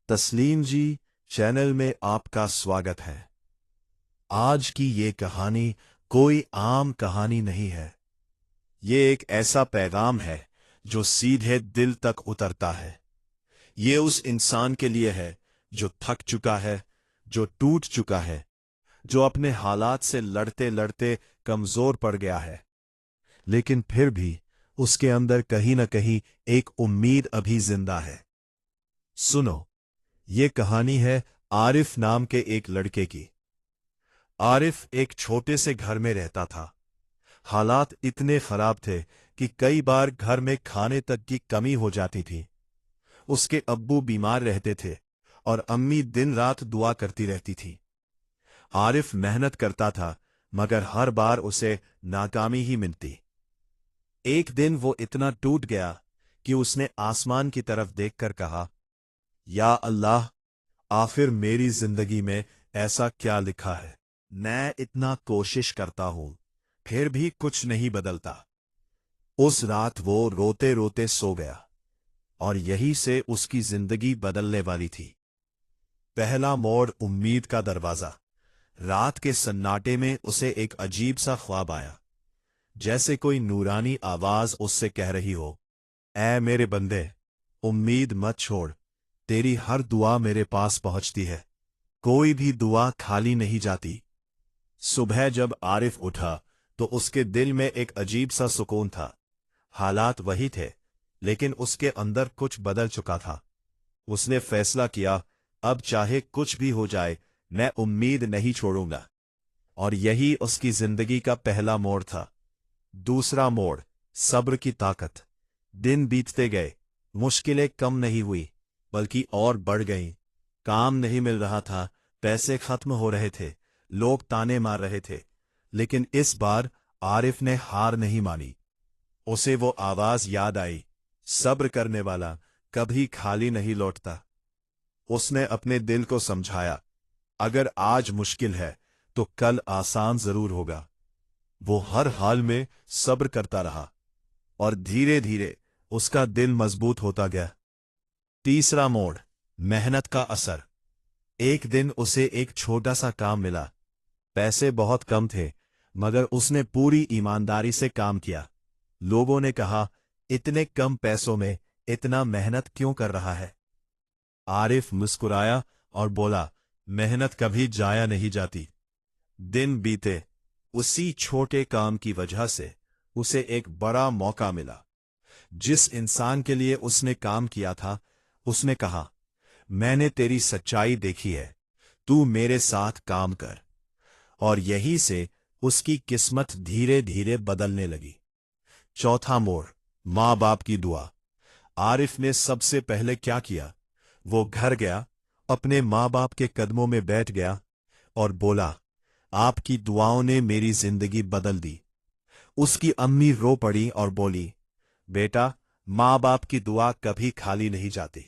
तस्लीम जी चैनल में आपका स्वागत है। आज की ये कहानी कोई आम कहानी नहीं है। ये एक ऐसा पैगाम है जो सीधे दिल तक उतरता है। ये उस इंसान के लिए है जो थक चुका है, जो टूट चुका है, जो अपने हालात से लड़ते लड़ते कमजोर पड़ गया है, लेकिन फिर भी उसके अंदर कहीं न कहीं एक उम्मीद अभी जिंदा है। सुनो, ये कहानी है आरिफ नाम के एक लड़के की। आरिफ एक छोटे से घर में रहता था। हालात इतने खराब थे कि कई बार घर में खाने तक की कमी हो जाती थी। उसके अब्बू बीमार रहते थे और अम्मी दिन रात दुआ करती रहती थी। आरिफ मेहनत करता था, मगर हर बार उसे नाकामी ही मिलती। एक दिन वो इतना टूट गया कि उसने आसमान की तरफ देखकर कहा, या अल्लाह, आखिर मेरी जिंदगी में ऐसा क्या लिखा है? मैं इतना कोशिश करता हूं, फिर भी कुछ नहीं बदलता। उस रात वो रोते रोते सो गया और यही से उसकी जिंदगी बदलने वाली थी। पहला मोड़, उम्मीद का दरवाजा। रात के सन्नाटे में उसे एक अजीब सा ख्वाब आया, जैसे कोई नूरानी आवाज उससे कह रही हो, ऐ मेरे बंदे, उम्मीद मत छोड़, तेरी हर दुआ मेरे पास पहुंचती है, कोई भी दुआ खाली नहीं जाती। सुबह जब आरिफ उठा तो उसके दिल में एक अजीब सा सुकून था। हालात वही थे, लेकिन उसके अंदर कुछ बदल चुका था। उसने फैसला किया, अब चाहे कुछ भी हो जाए, मैं उम्मीद नहीं छोड़ूंगा। और यही उसकी जिंदगी का पहला मोड़ था। दूसरा मोड़, सब्र की ताकत। दिन बीतते गए, मुश्किलें कम नहीं हुई बल्कि और बढ़ गईं। काम नहीं मिल रहा था, पैसे खत्म हो रहे थे, लोग ताने मार रहे थे, लेकिन इस बार आरिफ ने हार नहीं मानी। उसे वो आवाज याद आई, सब्र करने वाला कभी खाली नहीं लौटता। उसने अपने दिल को समझाया, अगर आज मुश्किल है तो कल आसान जरूर होगा। वो हर हाल में सब्र करता रहा और धीरे धीरे उसका दिल मजबूत होता गया। तीसरा मोड़, मेहनत का असर। एक दिन उसे एक छोटा सा काम मिला। पैसे बहुत कम थे, मगर उसने पूरी ईमानदारी से काम किया। लोगों ने कहा, इतने कम पैसों में इतना मेहनत क्यों कर रहा है? आरिफ मुस्कुराया और बोला, मेहनत कभी जाया नहीं जाती। दिन बीते, उसी छोटे काम की वजह से उसे एक बड़ा मौका मिला। जिस इंसान के लिए उसने काम किया था, उसने कहा, मैंने तेरी सच्चाई देखी है, तू मेरे साथ काम कर। और यही से उसकी किस्मत धीरे धीरे बदलने लगी। चौथा मोड़, माँ बाप की दुआ। आरिफ ने सबसे पहले क्या किया? वो घर गया, अपने माँ बाप के कदमों में बैठ गया और बोला, आपकी दुआओं ने मेरी जिंदगी बदल दी। उसकी अम्मी रो पड़ी और बोली, बेटा, माँ बाप की दुआ कभी खाली नहीं जाती।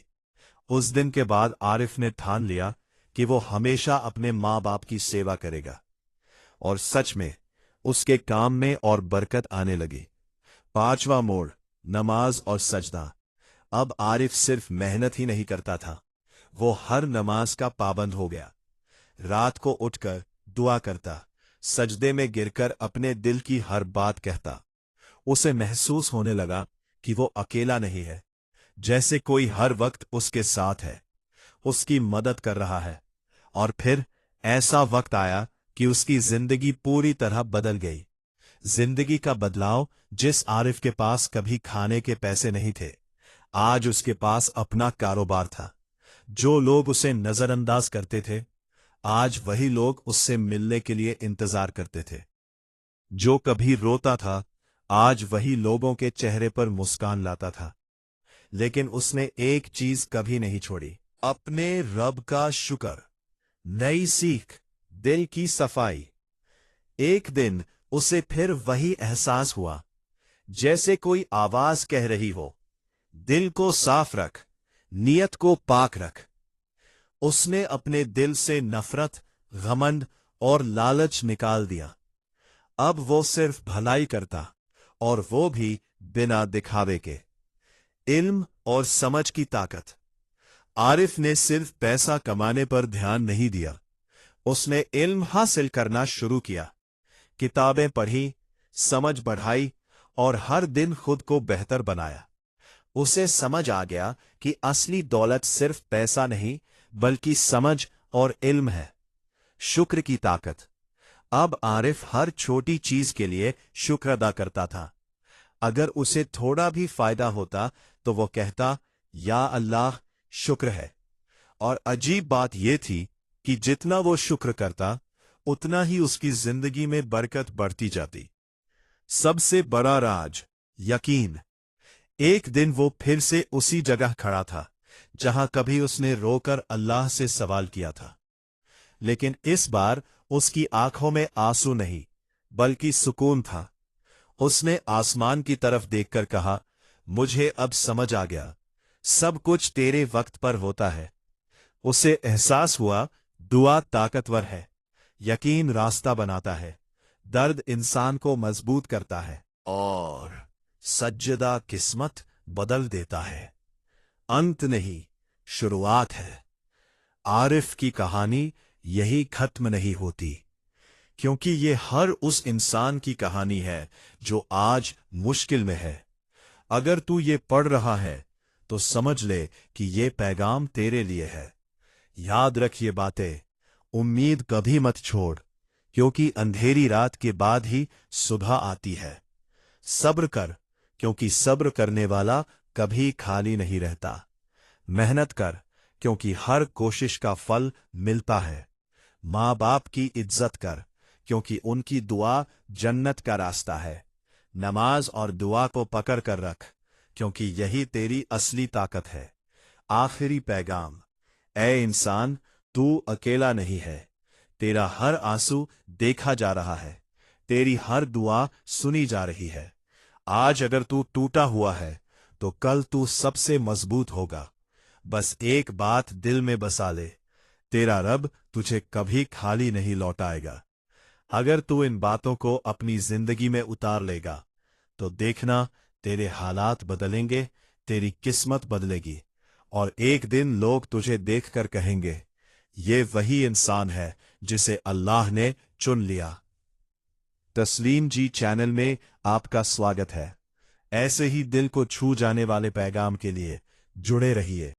उस दिन के बाद आरिफ ने ठान लिया कि वो हमेशा अपने माँ बाप की सेवा करेगा। और सच में उसके काम में और बरकत आने लगी। पांचवा मोड़, नमाज और सजदा। अब आरिफ सिर्फ मेहनत ही नहीं करता था, वो हर नमाज का पाबंद हो गया। रात को उठकर दुआ करता, सजदे में गिरकर अपने दिल की हर बात कहता। उसे महसूस होने लगा कि वो अकेला नहीं है, जैसे कोई हर वक्त उसके साथ है, उसकी मदद कर रहा है। और फिर ऐसा वक्त आया कि उसकी जिंदगी पूरी तरह बदल गई। जिंदगी का बदलाव, जिस आरिफ के पास कभी खाने के पैसे नहीं थे, आज उसके पास अपना कारोबार था। जो लोग उसे नजरअंदाज करते थे, आज वही लोग उससे मिलने के लिए इंतजार करते थे। जो कभी रोता था, आज वही लोगों के चेहरे पर मुस्कान लाता था। लेकिन उसने एक चीज कभी नहीं छोड़ी, अपने रब का शुक्र। नई सीख, दिल की सफाई। एक दिन उसे फिर वही एहसास हुआ, जैसे कोई आवाज कह रही हो, दिल को साफ रख, नियत को पाक रख। उसने अपने दिल से नफरत, घमंड और लालच निकाल दिया। अब वो सिर्फ भलाई करता, और वो भी बिना दिखावे के। इल्म और समझ की ताकत। आरिफ ने सिर्फ पैसा कमाने पर ध्यान नहीं दिया, उसने इल्म हासिल करना शुरू किया। किताबें पढ़ी, समझ बढ़ाई और हर दिन खुद को बेहतर बनाया। उसे समझ आ गया कि असली दौलत सिर्फ पैसा नहीं बल्कि समझ और इल्म है। शुक्र की ताकत। अब आरिफ हर छोटी चीज के लिए शुक्र अदा करता था। अगर उसे थोड़ा भी फायदा होता तो वो कहता, या अल्लाह, शुक्र है। और अजीब बात यह थी कि जितना वो शुक्र करता उतना ही उसकी जिंदगी में बरकत बढ़ती जाती। सबसे बड़ा राज, यकीन। एक दिन वो फिर से उसी जगह खड़ा था जहां कभी उसने रोकर अल्लाह से सवाल किया था, लेकिन इस बार उसकी आंखों में आंसू नहीं बल्कि सुकून था। उसने आसमान की तरफ देखकर कहा, मुझे अब समझ आ गया, सब कुछ तेरे वक्त पर होता है। उसे एहसास हुआ, दुआ ताकतवर है, यकीन रास्ता बनाता है, दर्द इंसान को मजबूत करता है और सज्जदा किस्मत बदल देता है। अंत नहीं, शुरुआत है। आरिफ की कहानी यही खत्म नहीं होती, क्योंकि ये हर उस इंसान की कहानी है जो आज मुश्किल में है। अगर तू ये पढ़ रहा है तो समझ ले कि ये पैगाम तेरे लिए है। याद रख ये बातें, उम्मीद कभी मत छोड़, क्योंकि अंधेरी रात के बाद ही सुबह आती है। सब्र कर, क्योंकि सब्र करने वाला कभी खाली नहीं रहता। मेहनत कर, क्योंकि हर कोशिश का फल मिलता है। माँ बाप की इज्जत कर, क्योंकि उनकी दुआ जन्नत का रास्ता है। नमाज और दुआ को पकड़ कर रख, क्योंकि यही तेरी असली ताकत है। आखिरी पैगाम, ऐ इंसान, तू अकेला नहीं है। तेरा हर आंसू देखा जा रहा है, तेरी हर दुआ सुनी जा रही है। आज अगर तू टूटा हुआ है तो कल तू सबसे मजबूत होगा। बस एक बात दिल में बसा ले, तेरा रब तुझे कभी खाली नहीं लौटाएगा। अगर तू इन बातों को अपनी जिंदगी में उतार लेगा तो देखना, तेरे हालात बदलेंगे, तेरी किस्मत बदलेगी और एक दिन लोग तुझे देखकर कहेंगे, ये वही इंसान है जिसे अल्लाह ने चुन लिया। तस्लीम जी चैनल में आपका स्वागत है। ऐसे ही दिल को छू जाने वाले पैगाम के लिए जुड़े रहिए।